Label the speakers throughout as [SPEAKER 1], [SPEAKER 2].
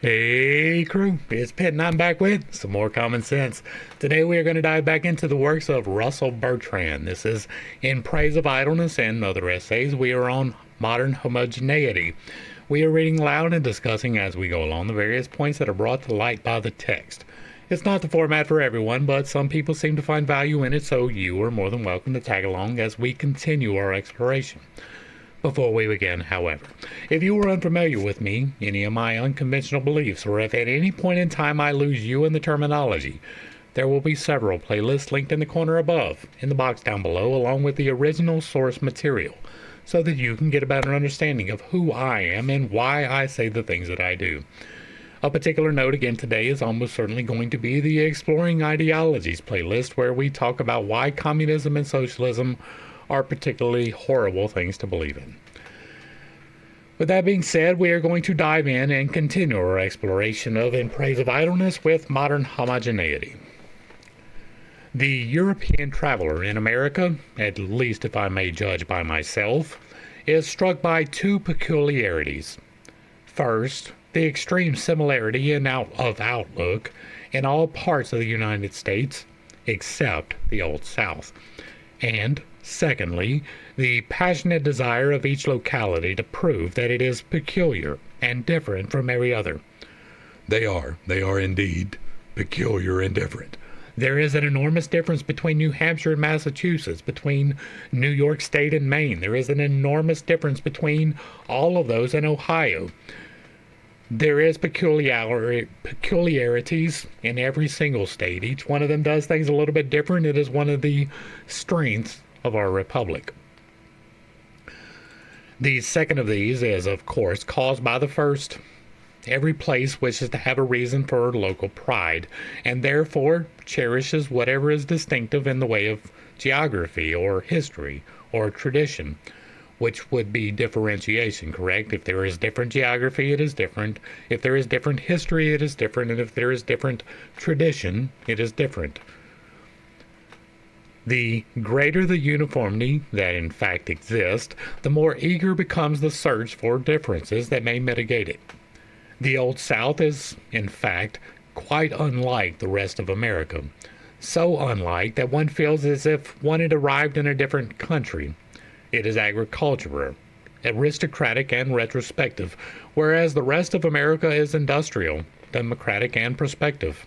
[SPEAKER 1] Hey crew, it's Pitt and I'm back with some more common sense. Today we are going to dive back into the works of Russell Bertrand. This is In Praise of Idleness and Other Essays. We are on Modern Homogeneity. We are reading aloud and discussing as we go along the various points that are brought to light by the text. It's not the format for everyone, but some people seem to find value in it, so you are more than welcome to tag along as we continue our exploration. Before we begin, however, if you are unfamiliar with me, any of my unconventional beliefs, or if at any point in time I lose you in the terminology, there will be several playlists linked in the corner above, in the box down below, along with the original source material, so that you can get a better understanding of who I am and why I say the things that I do. A particular note again today is almost certainly going to be the Exploring Ideologies playlist, where we talk about why communism and socialism are particularly horrible things to believe in. With that being said, we are going to dive in and continue our exploration of In Praise of Idleness with Modern Homogeneity. The European traveler in America, at least if I may judge by myself, is struck by two peculiarities. First, the extreme similarity of outlook in all parts of the United States, except the Old South. And secondly, the passionate desire of each locality to prove that it is peculiar and different from every other. They are indeed peculiar and different. There is an enormous difference between New Hampshire and Massachusetts, between New York State and Maine. There is an enormous difference between all of those and Ohio. There is peculiarities in every single state. Each one of them does things a little bit different. It is one of the strengths of our republic. The second of these is, of course, caused by the first. Every place wishes to have a reason for local pride, and therefore cherishes whatever is distinctive in the way of geography or history or tradition, which would be differentiation, correct? If there is different geography, it is different. If there is different history, it is different. And if there is different tradition, it is different. The greater the uniformity that in fact exists, the more eager becomes the search for differences that may mitigate it. The Old South is, in fact, quite unlike the rest of America. So unlike that one feels as if one had arrived in a different country. It is agricultural, aristocratic, and retrospective, whereas the rest of America is industrial, democratic, and prospective.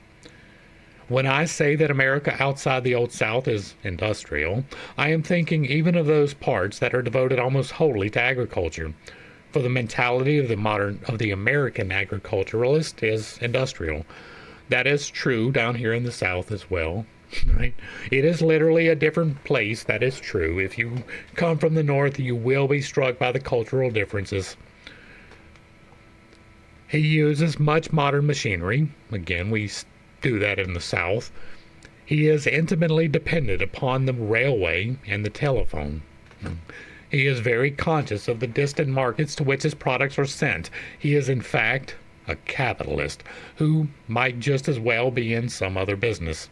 [SPEAKER 1] When I say that America outside the Old South is industrial, I am thinking even of those parts that are devoted almost wholly to agriculture. For the mentality of the American agriculturalist is industrial. That is true down here in the South as well. Right? It is literally a different place, that is true. If you come from the North, you will be struck by the cultural differences. He uses much modern machinery. Again, we do that in the South. He is intimately dependent upon the railway and the telephone. He is very conscious of the distant markets to which his products are sent. He is, in fact, a capitalist who might just as well be in some other business.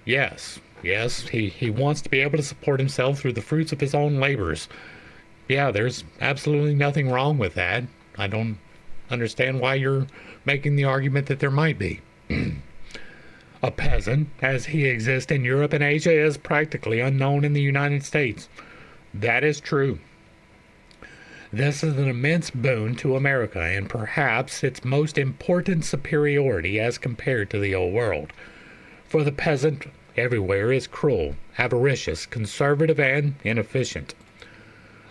[SPEAKER 1] Yes, he wants to be able to support himself through the fruits of his own labors. Yeah, there's absolutely nothing wrong with that. I don't understand why you're making the argument that there might be. A peasant, as he exists in Europe and Asia, is practically unknown in the United States. That is true. This is an immense boon to America, and perhaps its most important superiority as compared to the Old World. For the peasant everywhere is cruel, avaricious, conservative, and inefficient.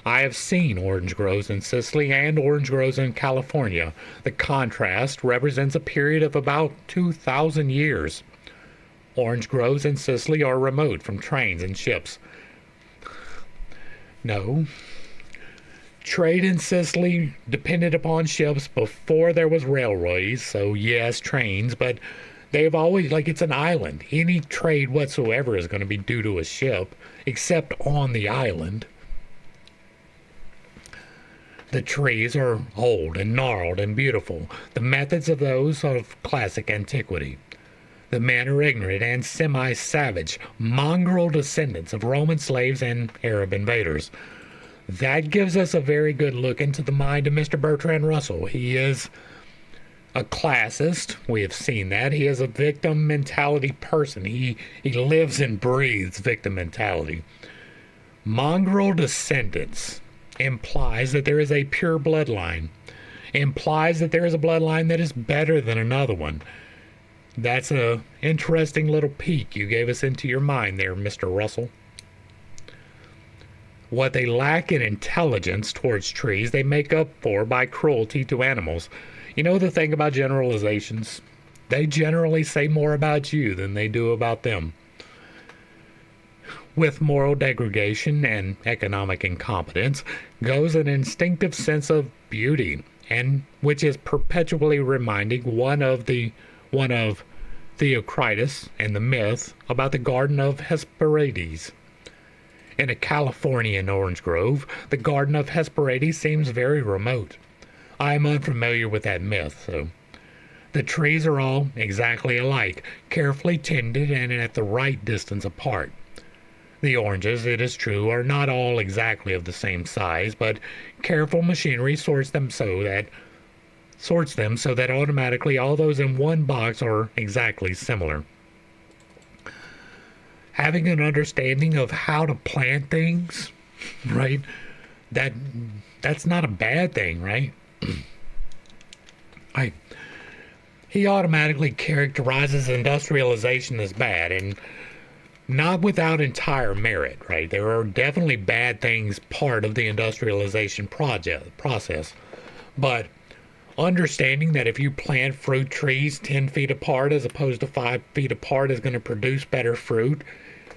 [SPEAKER 1] I have seen orange groves in Sicily and orange groves in California. The contrast represents a period of about 2,000 years. Orange groves in Sicily are remote from trains and ships. No. Trade in Sicily depended upon ships before there was railways, so yes, trains, but they've always, like, it's an island. Any trade whatsoever is going to be due to a ship, except on the island. The trees are old and gnarled and beautiful, the methods of those of classic antiquity. The men are ignorant and semi-savage, mongrel descendants of Roman slaves and Arab invaders. That gives us a very good look into the mind of Mr. Bertrand Russell. He is a classist. We have seen that. He is a victim mentality person. He lives and breathes victim mentality. Mongrel descendants implies that there is a pure bloodline. Implies that there is a bloodline that is better than another one. That's a interesting little peek you gave us into your mind there, Mr. Russell. What they lack in intelligence towards trees, they make up for by cruelty to animals. You know the thing about generalizations? They generally say more about you than they do about them. With moral degradation and economic incompetence goes an instinctive sense of beauty, and which is perpetually reminding one of Theocritus and the myth about the Garden of Hesperides. In a Californian orange grove, the Garden of Hesperides seems very remote. I am unfamiliar with that myth, so the trees are all exactly alike, carefully tended and at the right distance apart. The oranges, it is true, are not all exactly of the same size, but careful machinery sorts them so that automatically all those in one box are exactly similar. Having an understanding of how to plant things, right? That's not a bad thing, right? He automatically characterizes industrialization as bad, and not without entire merit, right? There are definitely bad things part of the industrialization process, but understanding that if you plant fruit trees 10 feet apart as opposed to 5 feet apart is going to produce better fruit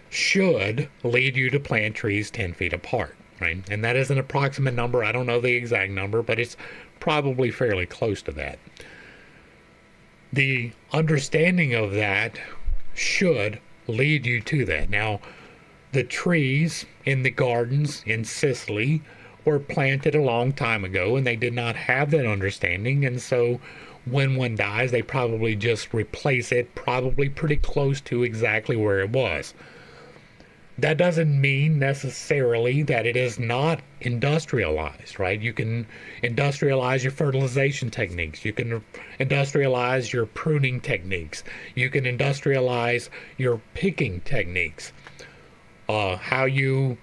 [SPEAKER 1] should lead you to plant trees 10 feet apart, right? And that is an approximate number. I don't know the exact number, but it's probably fairly close to that. The understanding of that should lead you to that. Now, the trees in the gardens in Sicily were planted a long time ago, and they did not have that understanding, and so when one dies, they probably just replace it probably pretty close to exactly where it was. That doesn't mean necessarily that it is not industrialized, right? You can industrialize your fertilization techniques. You can industrialize your pruning techniques. You can industrialize your picking techniques. How you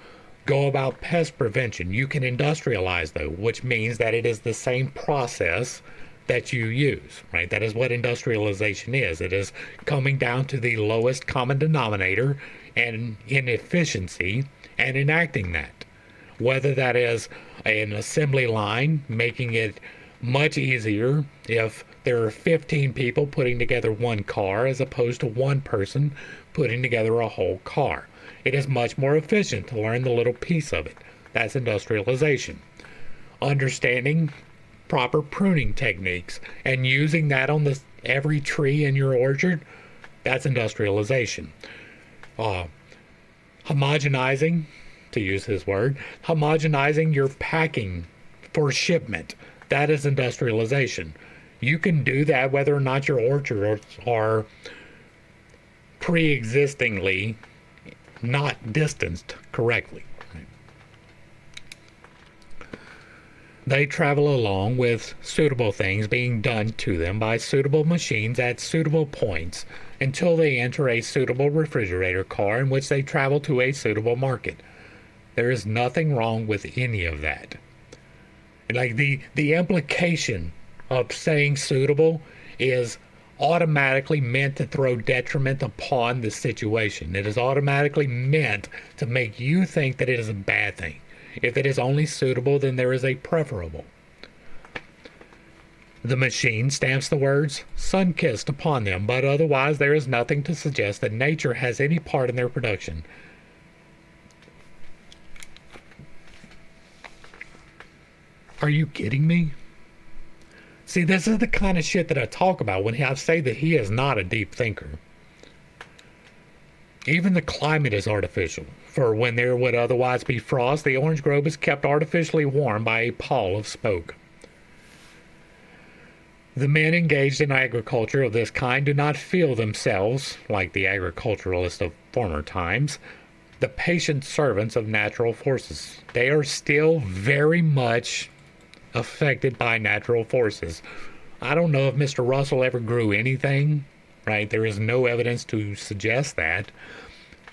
[SPEAKER 1] go about pest prevention. You can industrialize though, which means that it is the same process that you use, right? That is what industrialization is. It is coming down to the lowest common denominator and inefficiency and enacting that. Whether that is an assembly line, making it much easier if there are 15 people putting together one car as opposed to one person putting together a whole car. It is much more efficient to learn the little piece of it. That's industrialization. Understanding proper pruning techniques and using that on every tree in your orchard, that's industrialization. Homogenizing, to use his word, homogenizing your packing for shipment, that is industrialization. You can do that whether or not your orchards are pre-existingly not distanced correctly. They travel along with suitable things being done to them by suitable machines at suitable points until they enter a suitable refrigerator car in which they travel to a suitable market. There is nothing wrong with any of that. Like the implication of saying suitable is automatically meant to throw detriment upon the situation. It is automatically meant to make you think that it is a bad thing. If it is only suitable, then there is a preferable. The machine stamps the words sun-kissed upon them, but otherwise there is nothing to suggest that nature has any part in their production. Are you kidding me? See, this is the kind of shit that I talk about when I say that he is not a deep thinker. Even the climate is artificial. For when there would otherwise be frost, the orange grove is kept artificially warm by a pall of smoke. The men engaged in agriculture of this kind do not feel themselves, like the agriculturalists of former times, the patient servants of natural forces. They are still very much affected by natural forces. I don't know if Mr. Russell ever grew anything, right? There is no evidence to suggest that.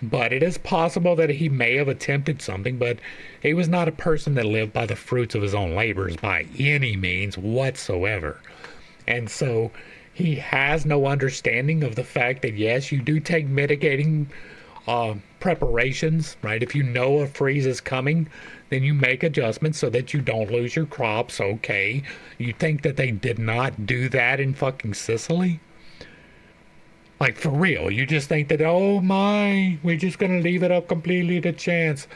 [SPEAKER 1] But it is possible that he may have attempted something, but he was not a person that lived by the fruits of his own labors by any means whatsoever. And so he has no understanding of the fact that, yes, you do take mitigating preparations, right? If you know a freeze is coming, then you make adjustments so that you don't lose your crops. Okay. You think that they did not do that in fucking Sicily? Like, for real, you just think that, oh my, we're just going to leave it up completely to chance.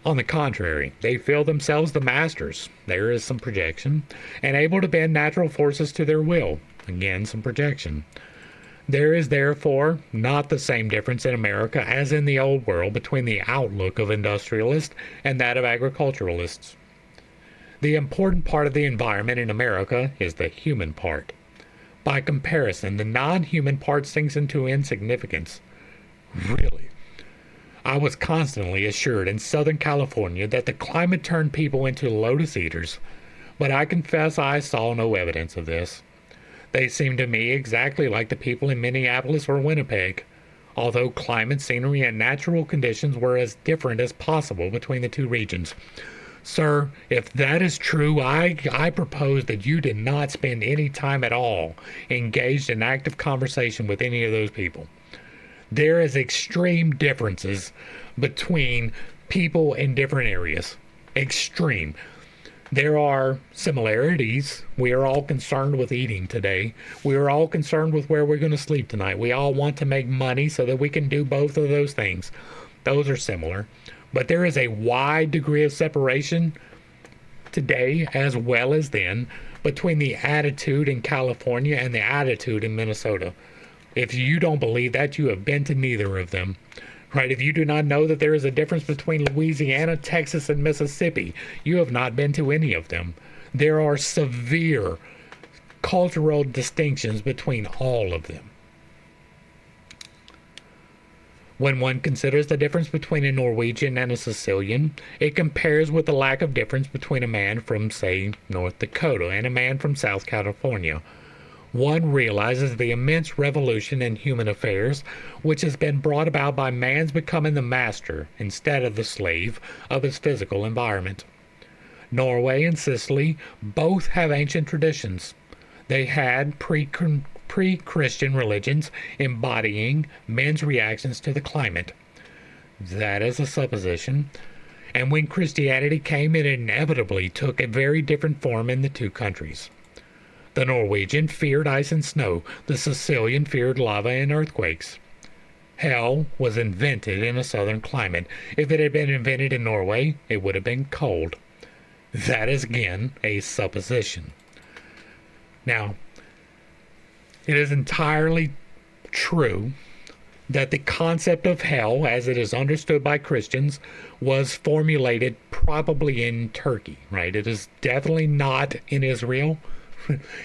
[SPEAKER 1] On the contrary, they feel themselves the masters. There is some projection. And able to bend natural forces to their will. Again, some projection. There is therefore not the same difference in America as in the old world between the outlook of industrialists and that of agriculturalists. The important part of the environment in America is the human part. By comparison, the non-human part sinks into insignificance. Really? I was constantly assured in Southern California that the climate turned people into lotus eaters, but I confess I saw no evidence of this. They seemed to me exactly like the people in Minneapolis or Winnipeg, although climate, scenery, and natural conditions were as different as possible between the two regions. Sir, if that is true, I propose that you did not spend any time at all engaged in active conversation with any of those people. There is extreme differences between people in different areas. Extreme. There are similarities. We are all concerned with eating today. We are all concerned with where we're going to sleep tonight. We all want to make money so that we can do both of those things. Those are similar. But there is a wide degree of separation today as well as then between the attitude in California and the attitude in Minnesota. If you don't believe that, you have been to neither of them. Right? If you do not know that there is a difference between Louisiana, Texas, and Mississippi, you have not been to any of them. There are severe cultural distinctions between all of them. When one considers the difference between a Norwegian and a Sicilian, it compares with the lack of difference between a man from, say, North Dakota and a man from South California. One realizes the immense revolution in human affairs which has been brought about by man's becoming the master instead of the slave of his physical environment. Norway and Sicily both have ancient traditions. They had pre-Christian religions embodying men's reactions to the climate. That is a supposition. And when Christianity came, it inevitably took a very different form in the two countries. The Norwegian feared ice and snow. The Sicilian feared lava and earthquakes. Hell was invented in a southern climate. If it had been invented in Norway, it would have been cold. That is again a supposition. Now, it is entirely true that the concept of hell, as it is understood by Christians, was formulated probably in Turkey, right? It is definitely not in Israel.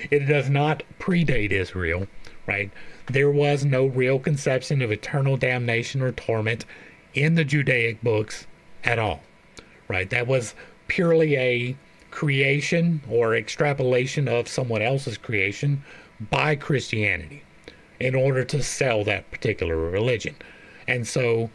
[SPEAKER 1] It does not predate Israel, right? There was no real conception of eternal damnation or torment in the Judaic books at all, right? That was purely a creation or extrapolation of someone else's creation by Christianity in order to sell that particular religion. And so,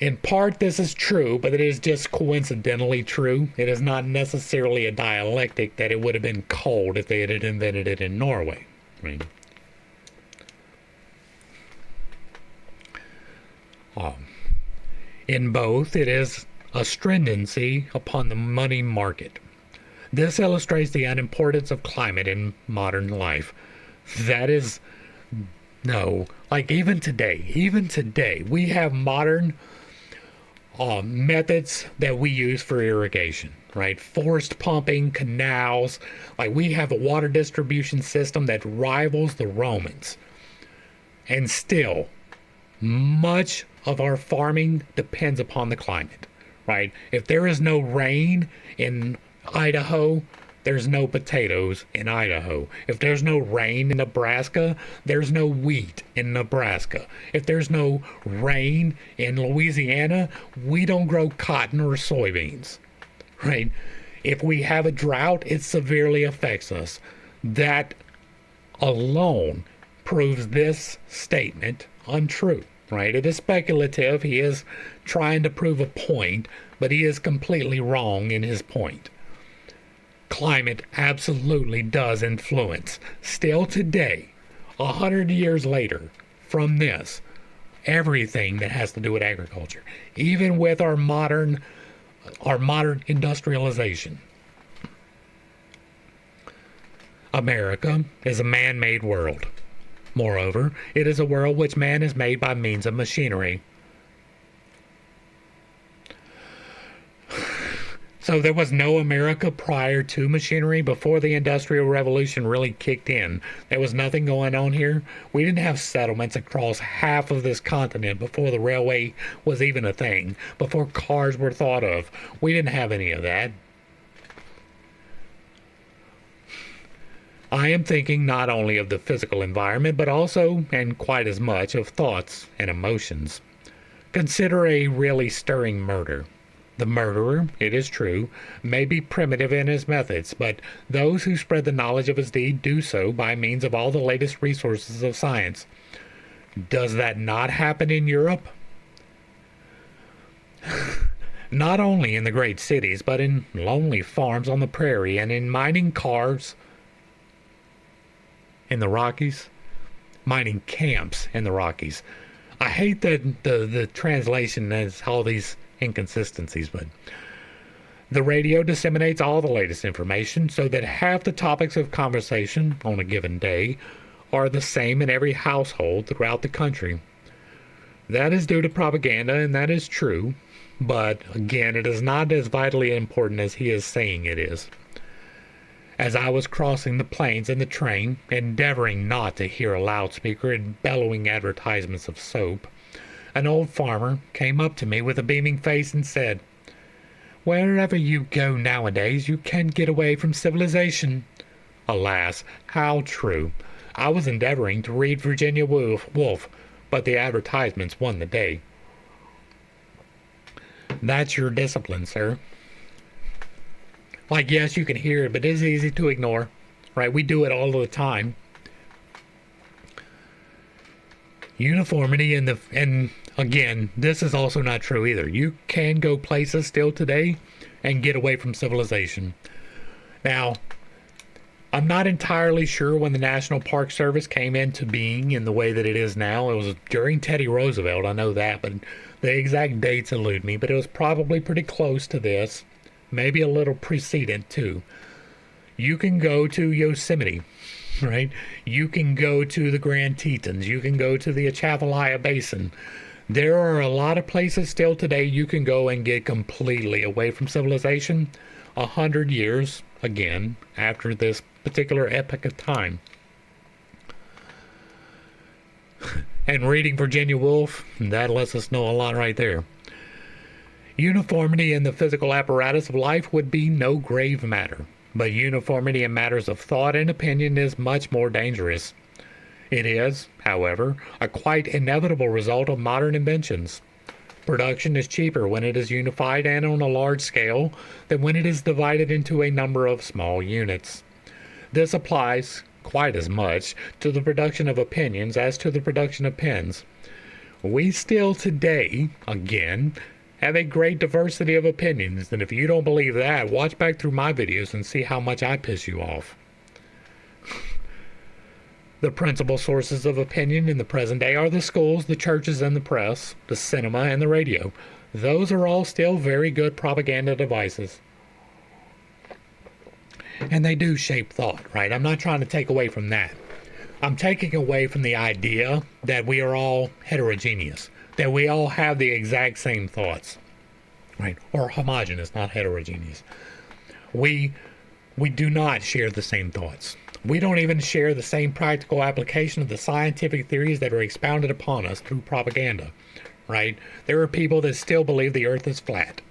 [SPEAKER 1] in part, this is true, but it is just coincidentally true. It is not necessarily a dialectic that it would have been cold if they had invented it in Norway. Right? In both, it is a stringency upon the money market. This illustrates the unimportance of climate in modern life. That is, no, like even today, we have modern methods that we use for irrigation, right? Forced pumping, canals, like we have a water distribution system that rivals the Romans. And still, much of our farming depends upon the climate, right? If there is no rain in Idaho, there's no potatoes in Idaho. If there's no rain in Nebraska, there's no wheat in Nebraska. If there's no rain in Louisiana, we don't grow cotton or soybeans, right? If we have a drought, it severely affects us. That alone proves this statement untrue, right? It is speculative. He is trying to prove a point, but he is completely wrong in his point. Climate absolutely does influence. Still today, 100 years later from this, everything that has to do with agriculture, even with our modern industrialization. America is a man-made world. Moreover, it is a world which man has made by means of machinery. So there was no America prior to machinery, before the Industrial Revolution really kicked in. There was nothing going on here. We didn't have settlements across half of this continent before the railway was even a thing, before cars were thought of. We didn't have any of that. I am thinking not only of the physical environment, but also, and quite as much, of thoughts and emotions. Consider a really stirring murder. The murderer, it is true, may be primitive in his methods, but those who spread the knowledge of his deed do so by means of all the latest resources of science. Does that not happen in Europe? Not only in the great cities, but in lonely farms on the prairie and in mining cars in the Rockies, mining camps in the Rockies. I hate that the translation has all these inconsistencies, but the radio disseminates all the latest information so that half the topics of conversation on a given day are the same in every household throughout the country. That is due to propaganda, and that is true, but again, it is not as vitally important as he is saying it is. As I was crossing the plains in the train, endeavoring not to hear a loudspeaker and bellowing advertisements of soap, an old farmer came up to me with a beaming face and said, "Wherever you go nowadays, you can't get away from civilization." Alas, how true. I was endeavoring to read Virginia Woolf, but the advertisements won the day. That's your discipline, sir. Like, yes, you can hear it, but it's easy to ignore, right? We do it all the time. Uniformity and again, this is also not true either. You can go places still today and get away from civilization. Now, I'm not entirely sure when the National Park Service came into being in the way that it is now. It was during Teddy Roosevelt, I know that, but the exact dates elude me, but it was probably pretty close to this, maybe a little precedent too. You can go to Yosemite, right? You can go to the Grand Tetons. You can go to the Atchafalaya Basin. There are a lot of places still today you can go and get completely away from civilization 100 years, again, after this particular epoch of time. And reading Virginia Woolf, that lets us know a lot right there. Uniformity in the physical apparatus of life would be no grave matter, but uniformity in matters of thought and opinion is much more dangerous. It is, however, a quite inevitable result of modern inventions. Production is cheaper when it is unified and on a large scale than when it is divided into a number of small units. This applies quite as much to the production of opinions as to the production of pens. We still today, again, have a great diversity of opinions, and if you don't believe that, watch back through my videos and see how much I piss you off. The principal sources of opinion in the present day are the schools, the churches, and the press, the cinema, and the radio. Those are all still very good propaganda devices. And they do shape thought, right? I'm not trying to take away from that. I'm taking away from the idea that we are all heterogeneous, that we all have the exact same thoughts, right? Or homogeneous, not heterogeneous. We do not share the same thoughts. We don't even share the same practical application of the scientific theories that are expounded upon us through propaganda, right? There are people that still believe the earth is flat.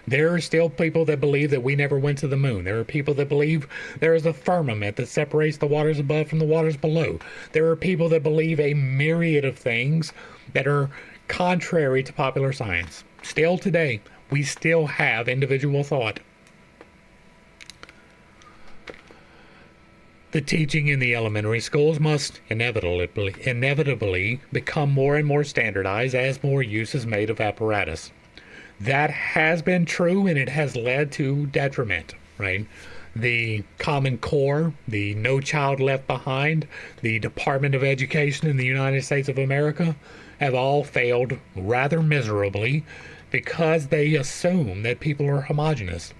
[SPEAKER 1] There are still people that believe that we never went to the moon. There are people that believe there is a firmament that separates the waters above from the waters below. There are people that believe a myriad of things that are contrary to popular science. Still today, we still have individual thought. The teaching in the elementary schools must inevitably become more and more standardized as more use is made of apparatus. That has been true, and it has led to detriment, right? The Common Core, the No Child Left Behind, the Department of Education in the United States of America have all failed rather miserably because they assume that people are homogenous.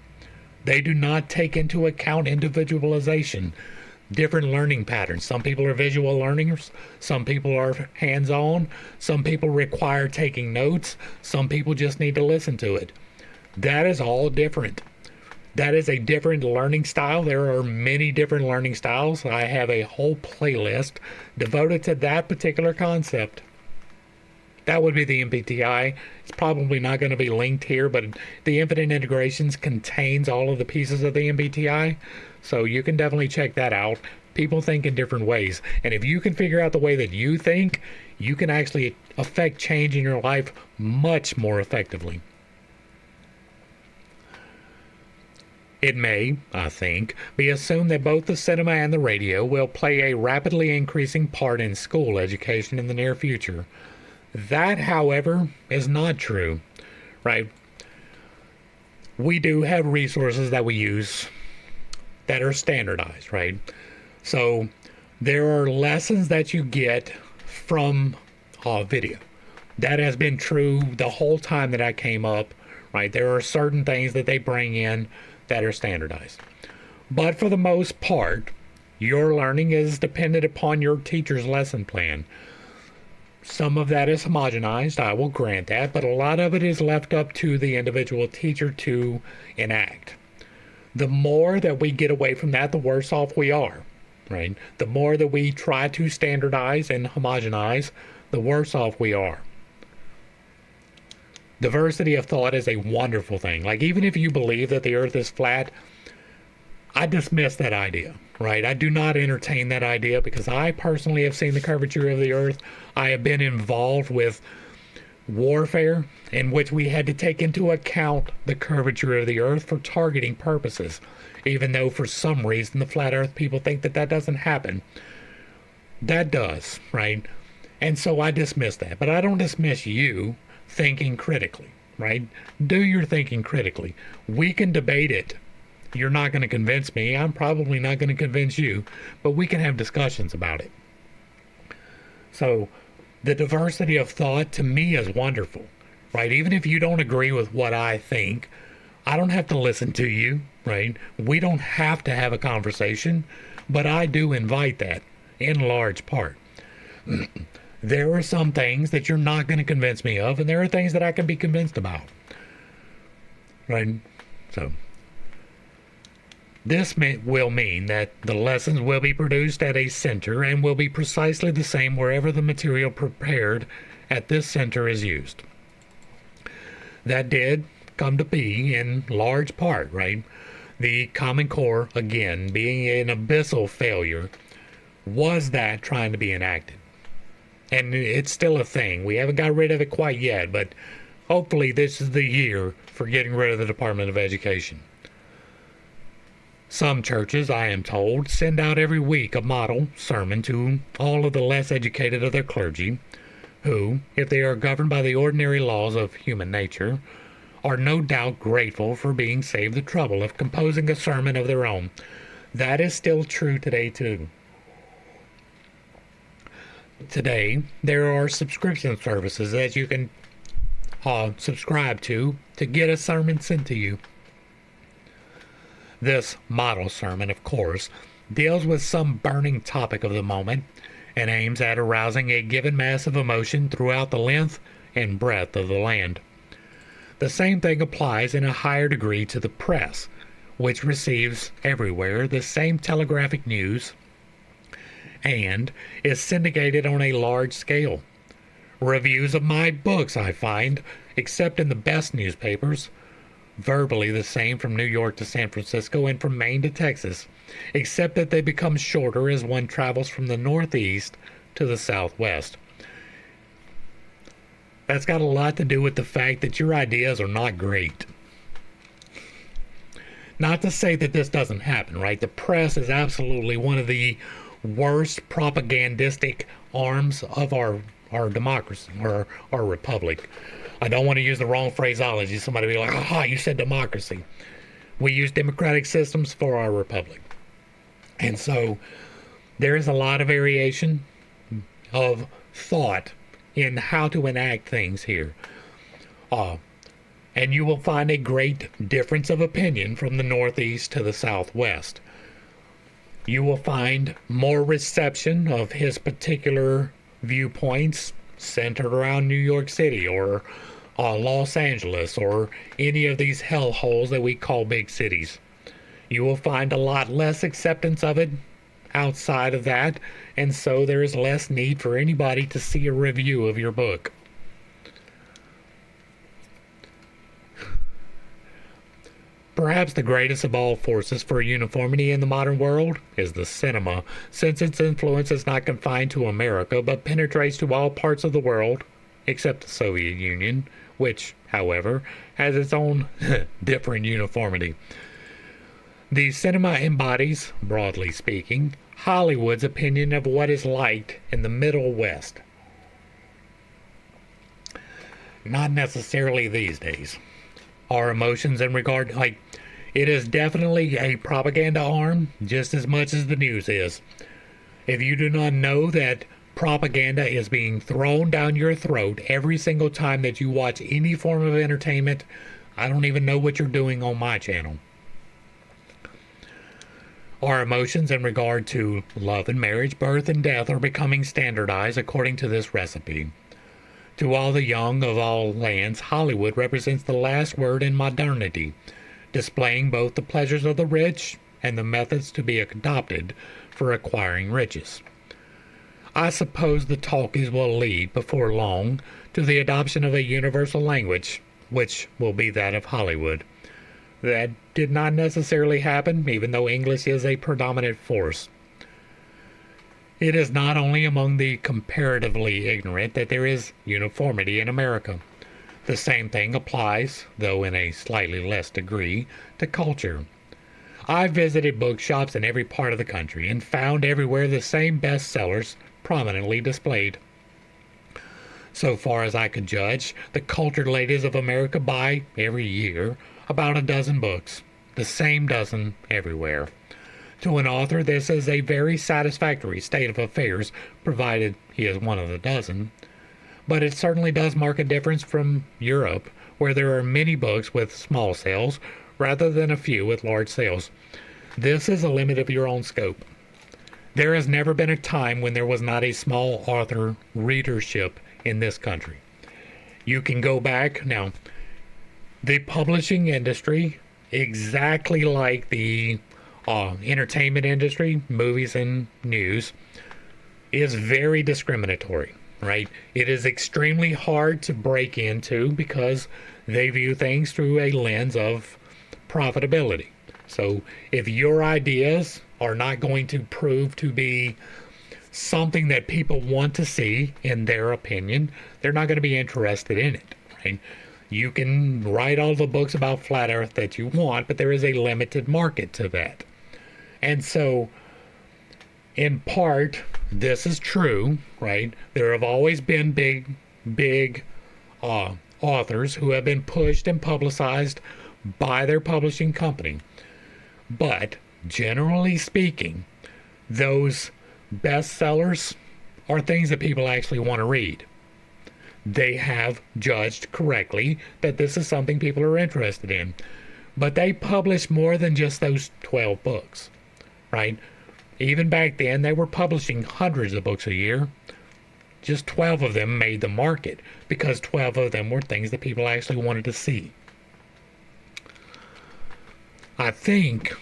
[SPEAKER 1] They do not take into account individualization, different learning patterns. Some people are visual learners, some people are hands-on, some people require taking notes, some people just need to listen to it. That is all different. That is a different learning style. There are many different learning styles. I have a whole playlist devoted to that particular concept. That would be the MBTI. It's probably not going to be linked here, but the Infinite Integrations contains all of the pieces of the MBTI, so you can definitely check that out. People think in different ways, and if you can figure out the way that you think, you can actually affect change in your life much more effectively. It may, I think, be assumed that both the cinema and the radio will play a rapidly increasing part in school education in the near future. That, however, is not true, right? We do have resources that we use that are standardized, right? So there are lessons that you get from video. That has been true the whole time that I came up, right? There are certain things that they bring in that are standardized. But for the most part, your learning is dependent upon your teacher's lesson plan. Some of that is homogenized, I will grant that, but a lot of it is left up to the individual teacher to enact. The more that we get away from that, the worse off we are, right? The more that we try to standardize and homogenize, the worse off we are. Diversity of thought is a wonderful thing. Like, even if you believe that the earth is flat, I dismiss that idea, right? I do not entertain that idea because I personally have seen the curvature of the earth. I have been involved with warfare in which we had to take into account the curvature of the earth for targeting purposes, even though for some reason the flat earth people think that that doesn't happen. That does, right? And so I dismiss that. But I don't dismiss you thinking critically, right? Do your thinking critically. We can debate it. You're not going to convince me. I'm probably not going to convince you, but we can have discussions about it. So the diversity of thought to me is wonderful, right? Even if you don't agree with what I think, I don't have to listen to you, right? We don't have to have a conversation, but I do invite that in large part. There are some things that you're not going to convince me of, and there are things that I can be convinced about. Right? So, this will mean that the lessons will be produced at a center and will be precisely the same wherever the material prepared at this center is used. That did come to be in large part, right? The Common Core, again, being an abyssal failure, was that trying to be enacted. And it's still a thing. We haven't got rid of it quite yet, but hopefully this is the year for getting rid of the Department of Education. Some churches, I am told, send out every week a model sermon to all of the less educated of their clergy, who, if they are governed by the ordinary laws of human nature, are no doubt grateful for being saved the trouble of composing a sermon of their own. That is still true today, too. Today, there are subscription services that you can subscribe to get a sermon sent to you. This model sermon, of course, deals with some burning topic of the moment and aims at arousing a given mass of emotion throughout the length and breadth of the land. The same thing applies in a higher degree to the press, which receives everywhere the same telegraphic news and is syndicated on a large scale. Reviews of my books, I find, except in the best newspapers, verbally the same from New York to San Francisco and from Maine to Texas, except that they become shorter as one travels from the northeast to the southwest. That's got a lot to do with the fact that your ideas are not great. Not to say that this doesn't happen, right? The press is absolutely one of the worst propagandistic arms of our democracy or our republic. I don't want to use the wrong phraseology. Somebody will be like, aha, you said democracy. We use democratic systems for our republic. And so there is a lot of variation of thought in how to enact things here. And you will find a great difference of opinion from the Northeast to the Southwest. You will find more reception of his particular viewpoints centered around New York City or Los Angeles or any of these hellholes that we call big cities. You will find a lot less acceptance of it outside of that, and so there is less need for anybody to see a review of your book. Perhaps the greatest of all forces for uniformity in the modern world is the cinema, since its influence is not confined to America but penetrates to all parts of the world, except the Soviet Union, which, however, has its own different uniformity. The cinema embodies, broadly speaking, Hollywood's opinion of what is liked in the Middle West. Not necessarily these days. Our emotions in regard, it is definitely a propaganda arm just as much as the news is. If you do not know that propaganda is being thrown down your throat every single time that you watch any form of entertainment, I don't even know what you're doing on my channel. Our emotions in regard to love and marriage, birth and death are becoming standardized according to this recipe. To all the young of all lands, Hollywood represents the last word in modernity, displaying both the pleasures of the rich and the methods to be adopted for acquiring riches. I suppose the talkies will lead, before long, to the adoption of a universal language, which will be that of Hollywood. That did not necessarily happen, even though English is a predominant force. It is not only among the comparatively ignorant that there is uniformity in America. The same thing applies, though in a slightly less degree, to culture. I visited bookshops in every part of the country and found everywhere the same bestsellers prominently displayed. So far as I could judge, the cultured ladies of America buy, every year, about a dozen books, the same dozen everywhere. To an author, this is a very satisfactory state of affairs, provided he is one of the dozen. But it certainly does mark a difference from Europe, where there are many books with small sales, rather than a few with large sales. This is a limit of your own scope. There has never been a time when there was not a small author readership in this country. You can go back now. The publishing industry, exactly like the entertainment industry, movies and news, is very discriminatory, right? It is extremely hard to break into because they view things through a lens of profitability. So if your ideas are not going to prove to be something that people want to see, in their opinion, they're not going to be interested in it, right? You can write all the books about flat earth that you want, but there is a limited market to that. And so, in part, this is true, right? There have always been big authors who have been pushed and publicized by their publishing company. But, generally speaking, those bestsellers are things that people actually want to read. They have judged correctly that this is something people are interested in. But they publish more than just those 12 books, right? Even back then, they were publishing hundreds of books a year. Just 12 of them made the market because 12 of them were things that people actually wanted to see. I think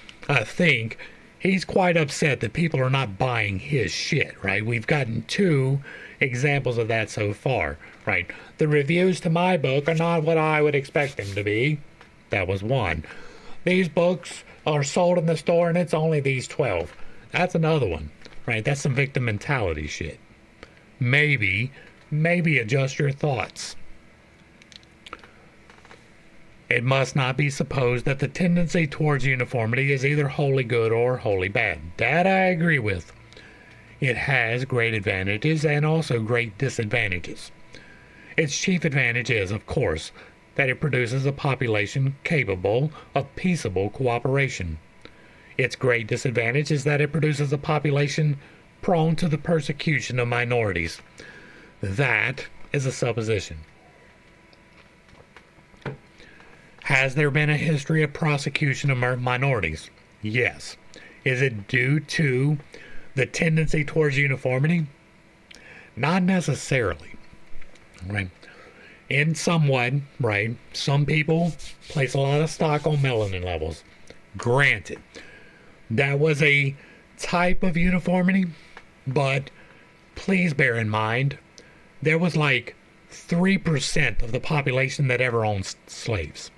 [SPEAKER 1] he's quite upset that people are not buying his shit, right? We've gotten 2 examples of that so far, right? The reviews to my book are not what I would expect them to be. That was 1. These books are sold in the store and it's only these 12. That's another one, right? That's some victim mentality shit. Maybe adjust your thoughts. It must not be supposed that the tendency towards uniformity is either wholly good or wholly bad. That I agree with. It has great advantages and also great disadvantages. Its chief advantage is, of course, that it produces a population capable of peaceable cooperation. Its great disadvantage is that it produces a population prone to the persecution of minorities. That is a supposition. Has there been a history of prosecution of minorities? Yes. Is it due to the tendency towards uniformity? Not necessarily. Right? In somewhat, right, some people place a lot of stock on melanin levels. Granted, that was a type of uniformity, but please bear in mind, there was like 3% of the population that ever owned slaves.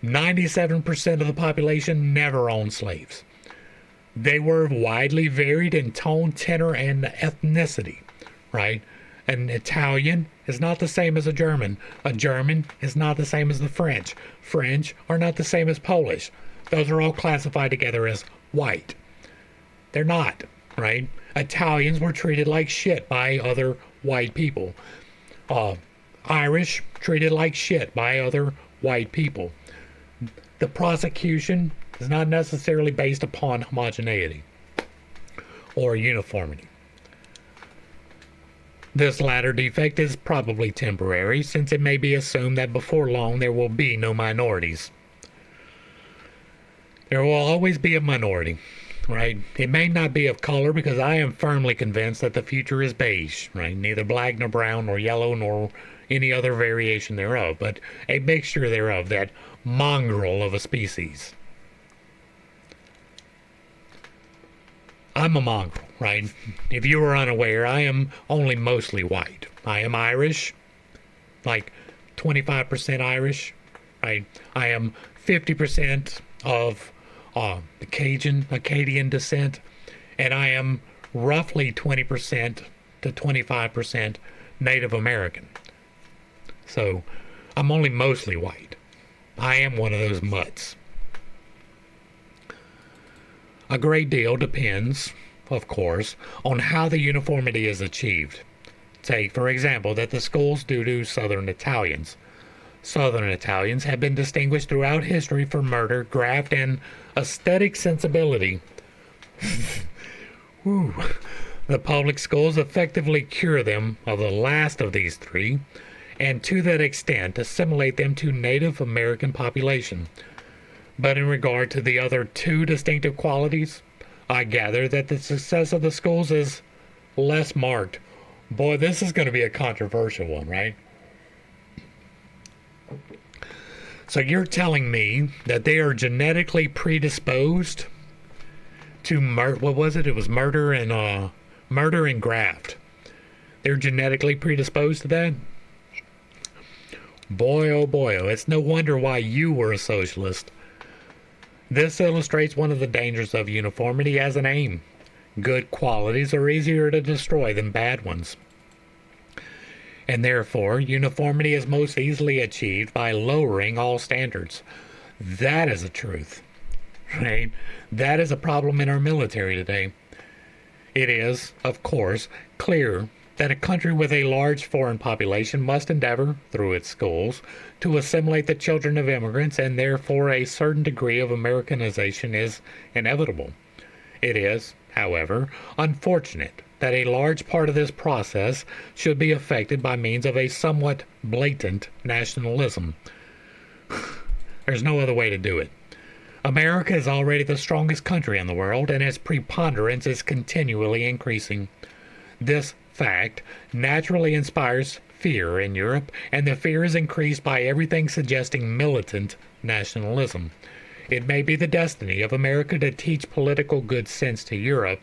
[SPEAKER 1] 97% of the population never owned slaves. They were widely varied in tone, tenor, and ethnicity, right? An Italian is not the same as a German. A German is not the same as the French. French are not the same as Polish. Those are all classified together as white. They're not, right? Italians were treated like shit by other white people. Irish treated like shit by other white people. The prosecution is not necessarily based upon homogeneity or uniformity. This latter defect is probably temporary, since it may be assumed that before long there will be no minorities. There will always be a minority, right? It may not be of color, because I am firmly convinced that the future is beige, right? Neither black nor brown nor yellow nor any other variation thereof, but a mixture thereof, that mongrel of a species. I'm a mongrel, right? If you were unaware, I am only mostly white. I am Irish, like 25% Irish, right? I am 50% of Acadian descent, and I am roughly 20% to 25% Native American. So I'm only mostly white. I am one of those mutts. A great deal depends, of course, on how the uniformity is achieved. Take, for example, that the schools due to Southern Italians. Southern Italians have been distinguished throughout history for murder, graft, and aesthetic sensibility. The public schools effectively cure them of the last of these three, and to that extent assimilate them to Native American population. But in regard to the other two distinctive qualities, I gather that the success of the schools is less marked. Boy, this is going to be a controversial one, right? So you're telling me that they are genetically predisposed to what was it? It was murder and graft. They're genetically predisposed to that? Boy, oh boy, oh, it's no wonder why you were a socialist. This illustrates one of the dangers of uniformity as an aim. Good qualities are easier to destroy than bad ones. And therefore, uniformity is most easily achieved by lowering all standards. That is a truth, right? That is a problem in our military today. It is, of course, clear that a country with a large foreign population must endeavor, through its schools, to assimilate the children of immigrants, and therefore a certain degree of Americanization is inevitable. It is, however, unfortunate that a large part of this process should be effected by means of a somewhat blatant nationalism. There's no other way to do it. America is already the strongest country in the world, and its preponderance is continually increasing. This fact naturally inspires fear in Europe, and the fear is increased by everything suggesting militant nationalism. It may be the destiny of America to teach political good sense to Europe,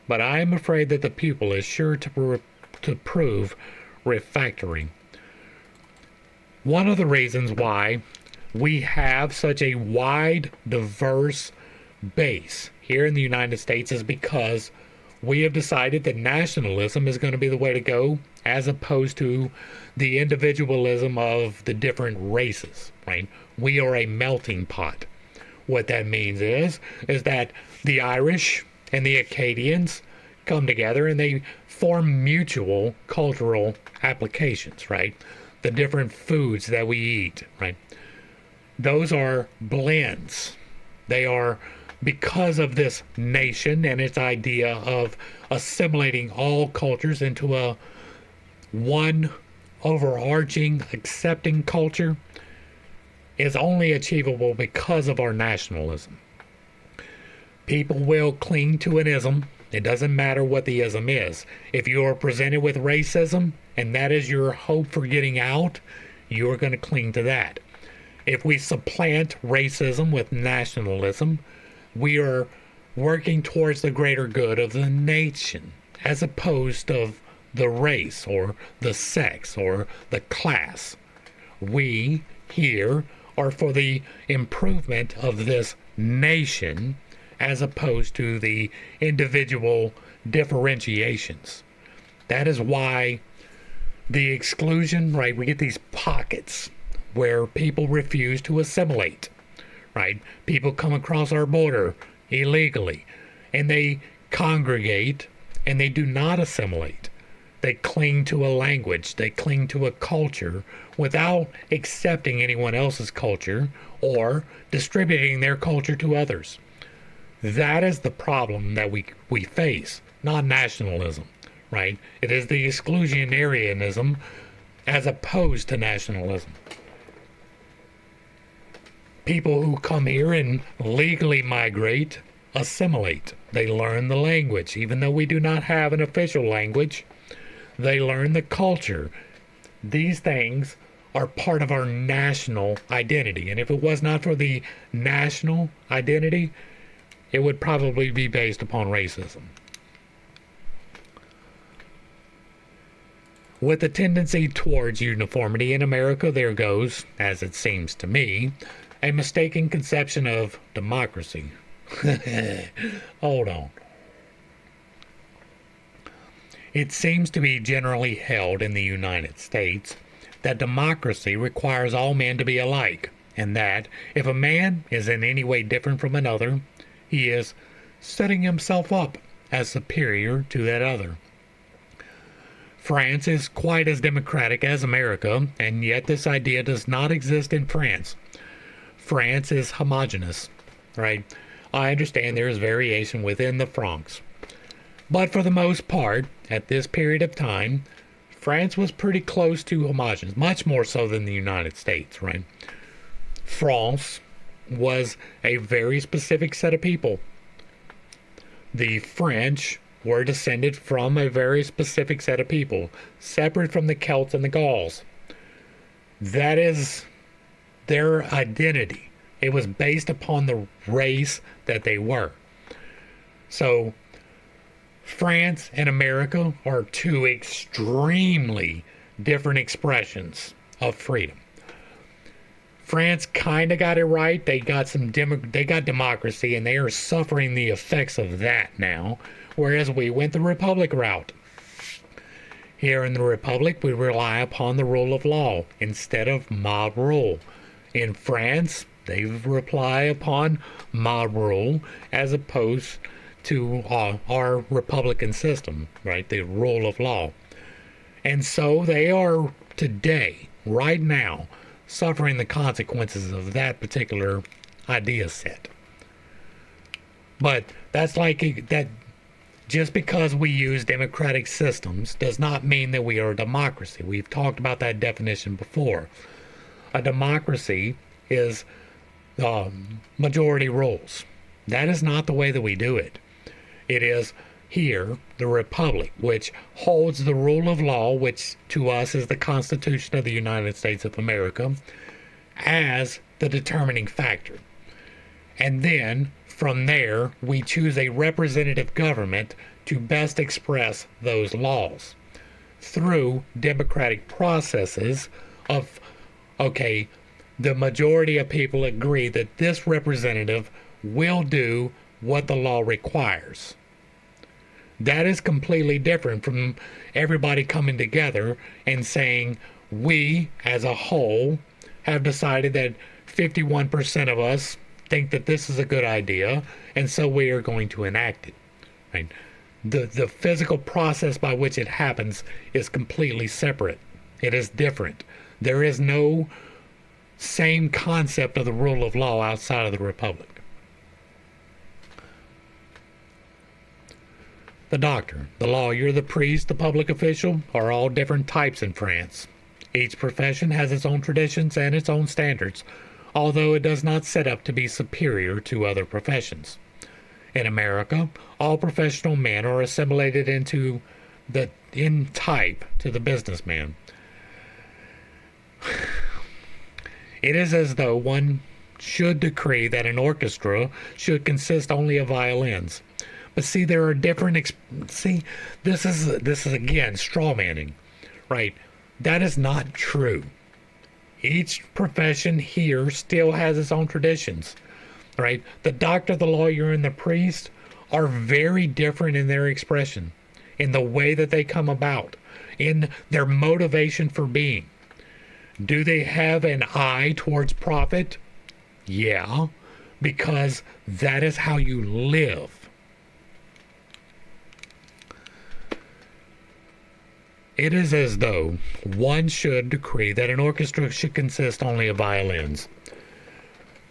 [SPEAKER 1] but I am afraid that the pupil is sure to prove refractory. One of the reasons why we have such a wide, diverse base here in the United States is because we have decided that nationalism is going to be the way to go, as opposed to the individualism of the different races, right? We are a melting pot. What that means is that the Irish and the Acadians come together and they form mutual cultural applications, right? The different foods that we eat, right? Those are blends. They are because of this nation and its idea of assimilating all cultures into a one overarching accepting culture is only achievable because of our nationalism. People will cling to an ism. It doesn't matter what the ism is. If you are presented with racism and that is your hope for getting out, you are going to cling to that. If we supplant racism with nationalism, we are working towards the greater good of the nation, as opposed to the race or the sex or the class. We here are for the improvement of this nation, as opposed to the individual differentiations. That is why the exclusion, right? We get these pockets where people refuse to assimilate, right? People come across our border illegally and they congregate and they do not assimilate. They cling to a language, they cling to a culture without accepting anyone else's culture or distributing their culture to others. That is the problem that we face, not nationalism, right? It is the exclusionarianism as opposed to nationalism. People who come here and legally migrate assimilate. They learn the language. Even though we do not have an official language, they learn the culture. These things are part of our national identity. And if it was not for the national identity, it would probably be based upon racism. With a tendency towards uniformity in America, there goes, as it seems to me, a mistaken conception of democracy. Hold on. It seems to be generally held in the United States that democracy requires all men to be alike, and that if a man is in any way different from another, he is setting himself up as superior to that other. France is quite as democratic as America, and yet this idea does not exist in France. France is homogeneous, right? I understand there is variation within the Francs. But for the most part, at this period of time, France was pretty close to homogeneous, much more so than the United States, right? France was a very specific set of people. The French were descended from a very specific set of people, separate from the Celts and the Gauls. That is their identity. It was based upon the race that they were. So France and America are two extremely different expressions of freedom. France kind of got it right. They got they got democracy, and they are suffering the effects of that now, whereas we went the republic route. Here in the republic, we rely upon the rule of law instead of mob rule. In France, they rely upon mob rule as opposed to our republican system, right? The rule of law. And so they are today, right now, suffering the consequences of that particular idea set. But that's like that. Just because we use democratic systems does not mean that we are a democracy. We've talked about that definition before. A democracy is majority rules. That is not the way that we do it. It is here, the republic, which holds the rule of law, which to us is the Constitution of the United States of America, as the determining factor. And then, from there, we choose a representative government to best express those laws through democratic processes of, okay, the majority of people agree that this representative will do what the law requires. That is completely different from everybody coming together and saying, we as a whole have decided that 51% of us think that this is a good idea, and so we are going to enact it. Right? The physical process by which it happens is completely separate. It is different. There is no same concept of the rule of law outside of the republic. The doctor, the lawyer, the priest, the public official are all different types in France. Each profession has its own traditions and its own standards, although it does not set up to be superior to other professions. In America, all professional men are assimilated in type to the businessman. It is as though one should decree that an orchestra should consist only of violins. But see, there are different. This is again straw manning, right? That is not true. Each profession here still has its own traditions, right? The doctor, the lawyer, and the priest are very different in their expression, in the way that they come about, in their motivation for being. Do they have an eye towards profit? Yeah, because that is how you live. It is as though one should decree that an orchestra should consist only of violins.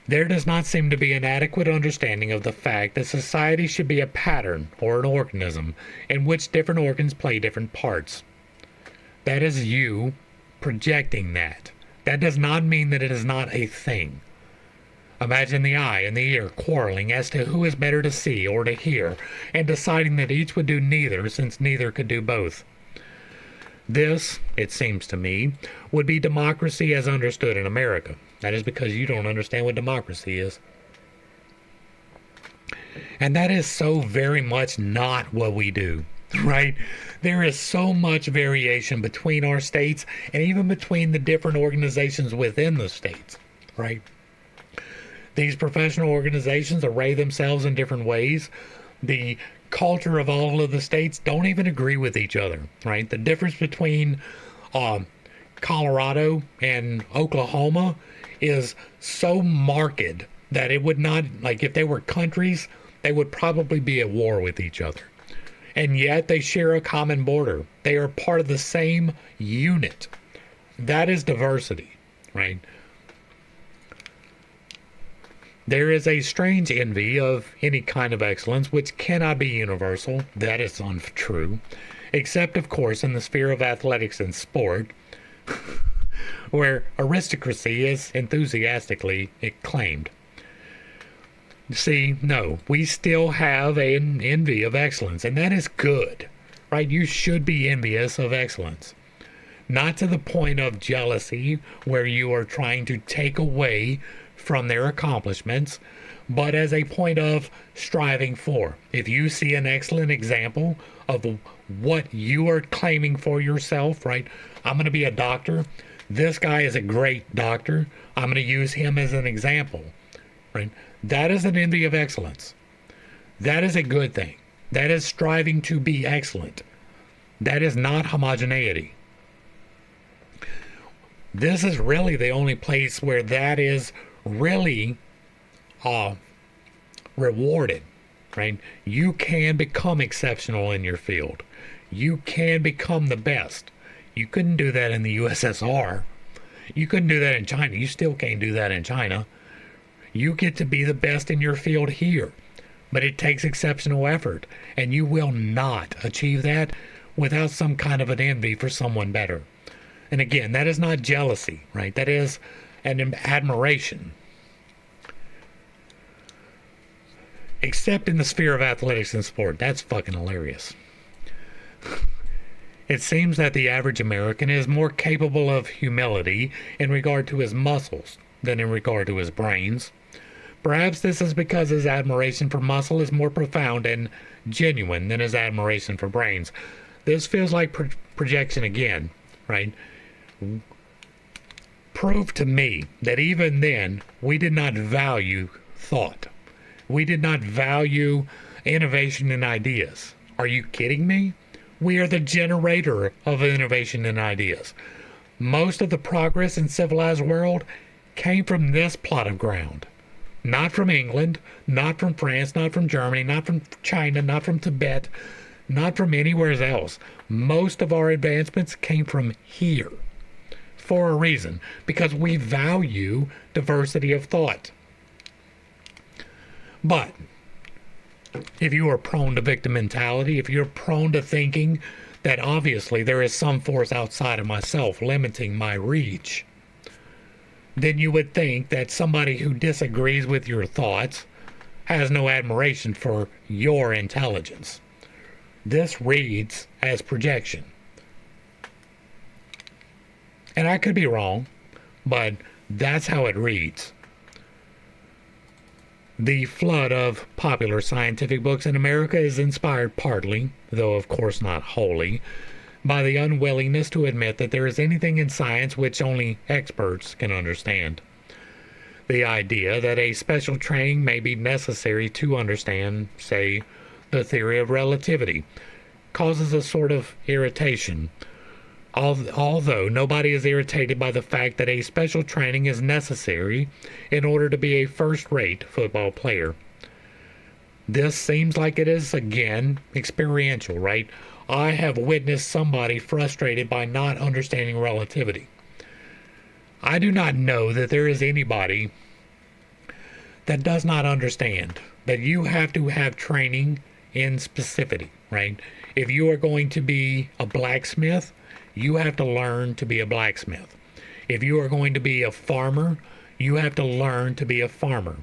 [SPEAKER 1] There does not seem to be an adequate understanding of the fact that society should be a pattern or an organism in which different organs play different parts. That is you projecting that. That does not mean that it is not a thing. Imagine the eye and the ear quarreling as to who is better to see or to hear, and deciding that each would do neither since neither could do both. This, it seems to me, would be democracy as understood in America. That is because you don't understand what democracy is. And that is so very much not what we do, right? There is so much variation between our states and even between the different organizations within the states, right? These professional organizations array themselves in different ways. The culture of all of the states don't even agree with each other, right? The difference between Colorado and Oklahoma is so marked that it would not, like if they were countries, they would probably be at war with each other. And yet they share a common border. They are part of the same unit. That is diversity, right? There is a strange envy of any kind of excellence which cannot be universal. That is untrue. Except, of course, in the sphere of athletics and sport, where aristocracy is enthusiastically acclaimed. See, no, we still have an envy of excellence, and that is good, right? You should be envious of excellence. Not to the point of jealousy, where you are trying to take away from their accomplishments, but as a point of striving for. If you see an excellent example of what you are claiming for yourself, right? I'm going to be a doctor. This guy is a great doctor. I'm going to use him as an example, right? That is an envy of excellence. That is a good thing. That is striving to be excellent. That is not homogeneity. This is really the only place where that is really rewarded, right? You can become exceptional in your field. You can become the best. You couldn't do that in the USSR. You couldn't do that in China. You still can't do that in China. You get to be the best in your field here, but it takes exceptional effort, and you will not achieve that without some kind of an envy for someone better. And again, that is not jealousy, right? That is an admiration. Except in the sphere of athletics and sport. That's fucking hilarious. It seems that the average American is more capable of humility in regard to his muscles than in regard to his brains. Perhaps this is because his admiration for muscle is more profound and genuine than his admiration for brains. This feels like projection again, right? Prove to me that even then we did not value thought. We did not value innovation in ideas. Are you kidding me? We are the generator of innovation and ideas. Most of the progress in civilized world came from this plot of ground. Not from England, not from France, not from Germany, not from China, not from Tibet, not from anywhere else. Most of our advancements came from here. For a reason, because we value diversity of thought. But if you are prone to victim mentality, if you're prone to thinking that obviously there is some force outside of myself limiting my reach, then you would think that somebody who disagrees with your thoughts has no admiration for your intelligence. This reads as projection. And I could be wrong, but that's how it reads. The flood of popular scientific books in America is inspired partly, though of course not wholly, by the unwillingness to admit that there is anything in science which only experts can understand. The idea that a special training may be necessary to understand, say, the theory of relativity, causes a sort of irritation. Although nobody is irritated by the fact that a special training is necessary in order to be a first-rate football player. This seems like it is, again, experiential, right? I have witnessed somebody frustrated by not understanding relativity. I do not know that there is anybody that does not understand that you have to have training in specificity, right? If you are going to be a blacksmith, you have to learn to be a blacksmith. If you are going to be a farmer, you have to learn to be a farmer.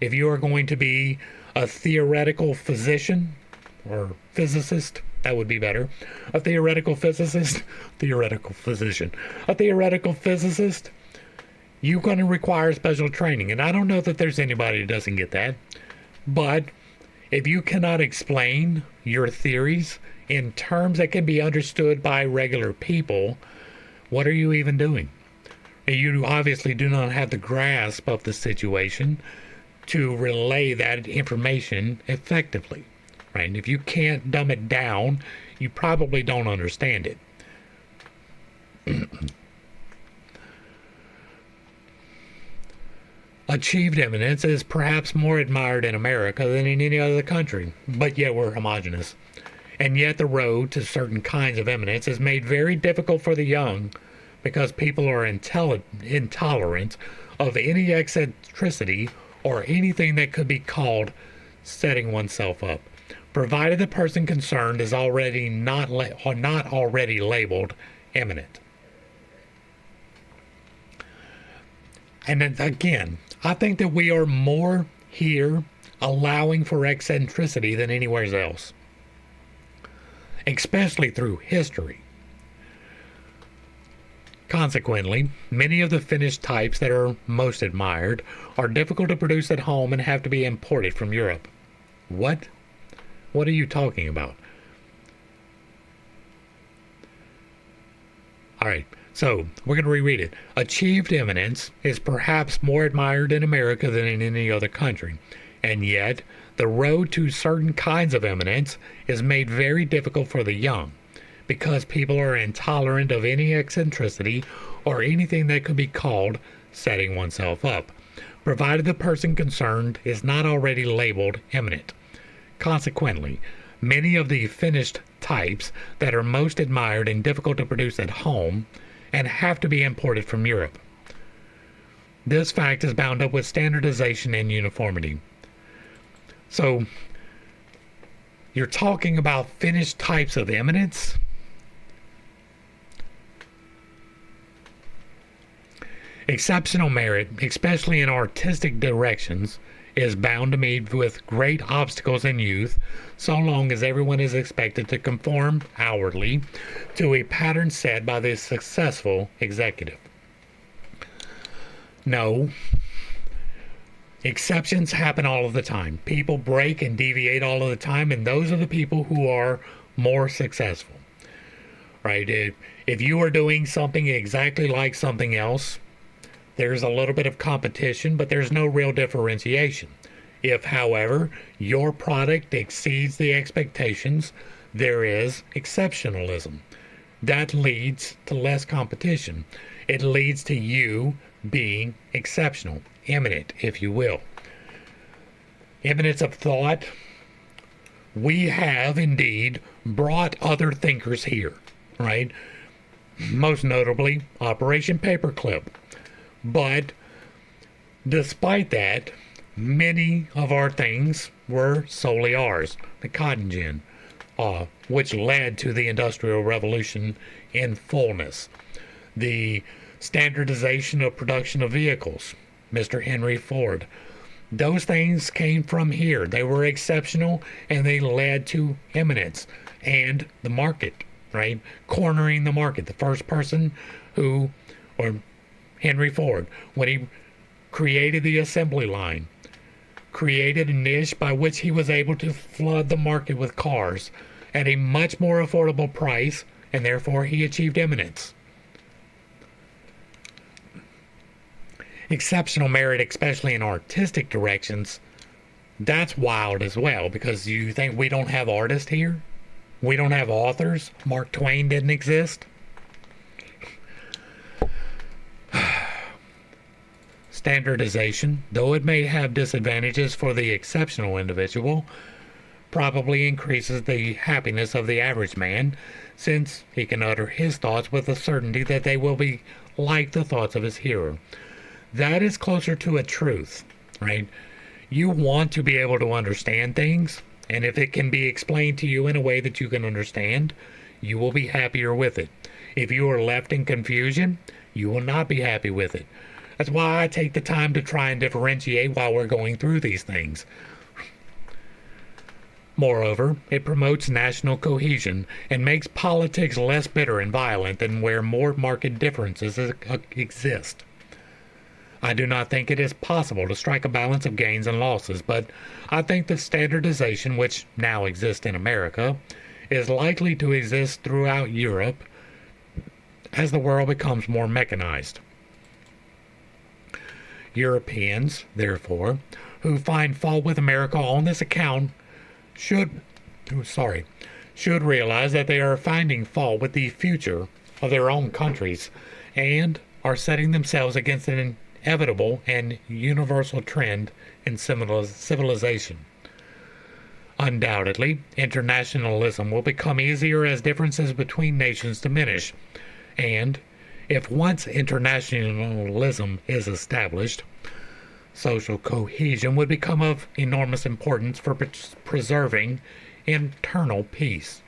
[SPEAKER 1] If you are going to be a theoretical physician or physicist, that would be better. A theoretical physicist, theoretical physician. A theoretical physicist, you're going to require special training. And I don't know that there's anybody who doesn't get that. But if you cannot explain your theories in terms that can be understood by regular people, what are you even doing? You obviously do not have the grasp of the situation to relay that information effectively, right? If you can't dumb it down, you probably don't understand it. Achieved eminence is perhaps more admired in America than in any other country, but yet we're homogenous. And yet the road to certain kinds of eminence is made very difficult for the young because people are intolerant of any eccentricity or anything that could be called setting oneself up, provided the person concerned is already not already labeled eminent. And then again, I think that we are more here allowing for eccentricity than anywhere else, especially through history. Consequently, many of the finished types that are most admired are difficult to produce at home and have to be imported from Europe. What? What are you talking about? Alright, so we're going to reread it. Achieved eminence is perhaps more admired in America than in any other country, and yet the road to certain kinds of eminence is made very difficult for the young, because people are intolerant of any eccentricity or anything that could be called setting oneself up, provided the person concerned is not already labeled eminent. Consequently, many of the finished types that are most admired and difficult to produce at home and have to be imported from Europe. This fact is bound up with standardization and uniformity. So, you're talking about finished types of eminence? Exceptional merit, especially in artistic directions, is bound to meet with great obstacles in youth, so long as everyone is expected to conform outwardly to a pattern set by the successful executive. No. Exceptions happen all of the time. People break and deviate all of the time, and those are the people who are more successful. Right? If you are doing something exactly like something else, there's a little bit of competition, but there's no real differentiation. If, however, your product exceeds the expectations, there is exceptionalism. That leads to less competition. It leads to you being exceptional, eminent, if you will. Eminence of thought. We have indeed brought other thinkers here, right? Most notably, Operation Paperclip. But despite that, many of our things were solely ours. The cotton gin, which led to the Industrial Revolution in fullness. The standardization of production of vehicles, Mr. Henry Ford. Those things came from here. They were exceptional and they led to eminence and the market, right? Cornering the market. The first person who, or Henry Ford, when he created the assembly line, created a niche by which he was able to flood the market with cars at a much more affordable price, and therefore he achieved eminence. Exceptional merit, especially in artistic directions, that's wild as well, because you think we don't have artists here? We don't have authors? Mark Twain didn't exist? Standardization, though it may have disadvantages for the exceptional individual, probably increases the happiness of the average man, since he can utter his thoughts with a certainty that they will be like the thoughts of his hearer. That is closer to a truth, right? You want to be able to understand things, and if it can be explained to you in a way that you can understand, you will be happier with it. If you are left in confusion, you will not be happy with it. That's why I take the time to try and differentiate while we're going through these things. Moreover, it promotes national cohesion and makes politics less bitter and violent than where more marked differences exist. I do not think it is possible to strike a balance of gains and losses, but I think the standardization which now exists in America is likely to exist throughout Europe as the world becomes more mechanized. Europeans, therefore, who find fault with America on this account should realize that they are finding fault with the future of their own countries and are setting themselves against an inevitable and universal trend in civilization. Undoubtedly, internationalism will become easier as differences between nations diminish, and if once internationalism is established, social cohesion would become of enormous importance for preserving internal peace.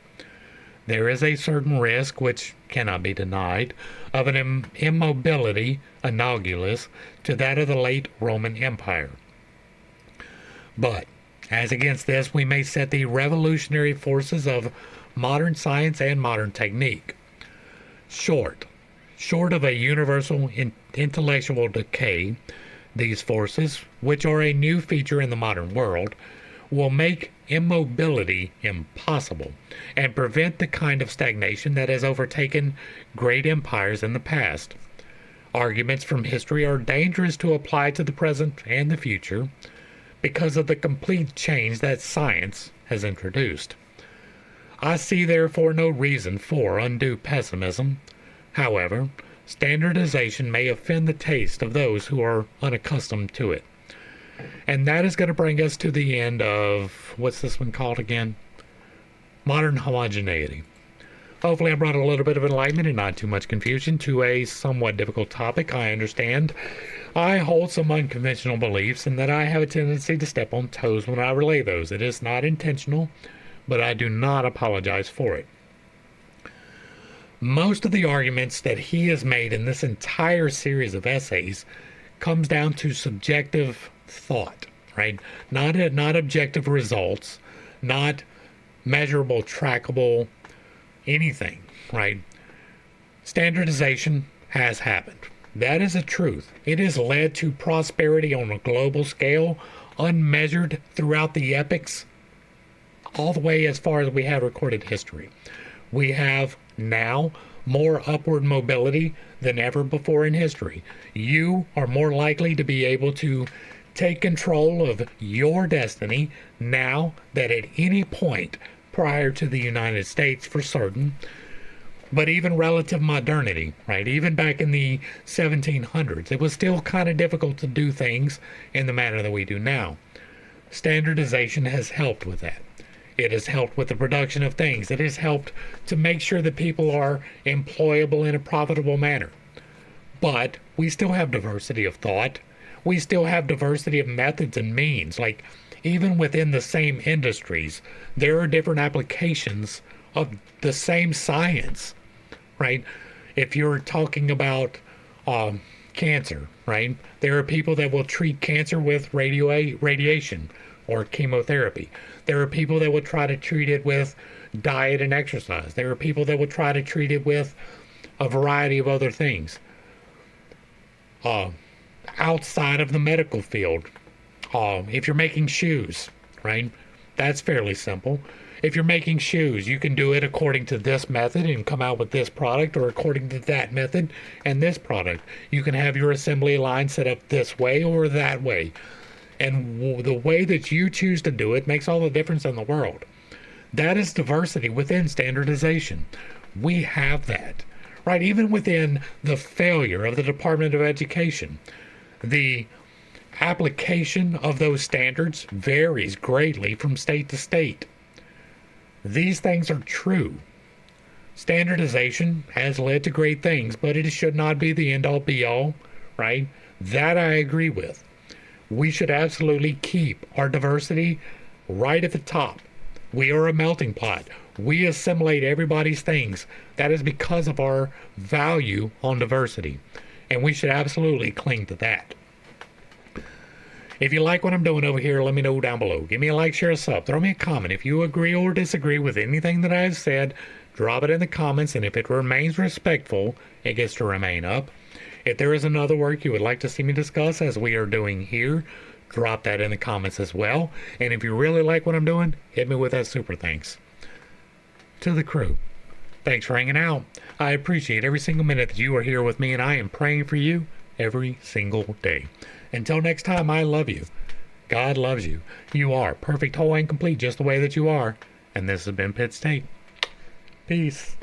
[SPEAKER 1] There is a certain risk, which cannot be denied, of an immobility analogous to that of the late Roman Empire. But, as against this, we may set the revolutionary forces of modern science and modern technique. Short of a universal intellectual decay, these forces, which are a new feature in the modern world, will make immobility impossible and prevent the kind of stagnation that has overtaken great empires in the past. Arguments from history are dangerous to apply to the present and the future because of the complete change that science has introduced. I see therefore no reason for undue pessimism. However, standardization may offend the taste of those who are unaccustomed to it. And that is going to bring us to the end of, what's this one called again? Modern Homogeneity. Hopefully I brought a little bit of enlightenment and not too much confusion to a somewhat difficult topic. I understand I hold some unconventional beliefs and that I have a tendency to step on toes when I relay those. It is not intentional, but I do not apologize for it. Most of the arguments that he has made in this entire series of essays comes down to subjective thought, right? Not objective results, not measurable, trackable, anything, right? Standardization has happened. That is a truth. It has led to prosperity on a global scale, unmeasured throughout the epochs, all the way as far as we have recorded history. We have now more upward mobility than ever before in history. You are more likely to be able to take control of your destiny now that at any point prior to the United States for certain, but even relative modernity, right? Even back in the 1700s, it was still kind of difficult to do things in the manner that we do now. Standardization has helped with that. It has helped with the production of things. It has helped to make sure that people are employable in a profitable manner. But we still have diversity of thought. We still have diversity of methods and means. Like, even within the same industries, there are different applications of the same science, right? If you're talking about cancer, right? There are people that will treat cancer with radiation or chemotherapy. There are people that will try to treat it with diet and exercise. There are people that will try to treat it with a variety of other things. Outside of the medical field, if you're making shoes, right? That's fairly simple. If you're making shoes, you can do it according to this method and come out with this product, or according to that method and this product. You can have your assembly line set up this way or that way. And the way that you choose to do it makes all the difference in the world. That is diversity within standardization. We have that, right? Even within the failure of the Department of Education, the application of those standards varies greatly from state to state. These things are true. Standardization has led to great things, but it should not be the end-all be-all, right? That I agree with. We should absolutely keep our diversity right at the top. We are a melting pot. We assimilate everybody's things. That is because of our value on diversity, and we should absolutely cling to that. If you like what I'm doing over here, let me know down below. Give me a like, share, a sub. Throw me a comment. If you agree or disagree with anything that I've said, drop it in the comments, and if it remains respectful, it gets to remain up. If there is another work you would like to see me discuss, as we are doing here, drop that in the comments as well. And if you really like what I'm doing, hit me with that super thanks. To the crew, thanks for hanging out. I appreciate every single minute that you are here with me, and I am praying for you every single day. Until next time, I love you. God loves you. You are perfect, whole, and complete just the way that you are. And this has been Pitt State. Peace.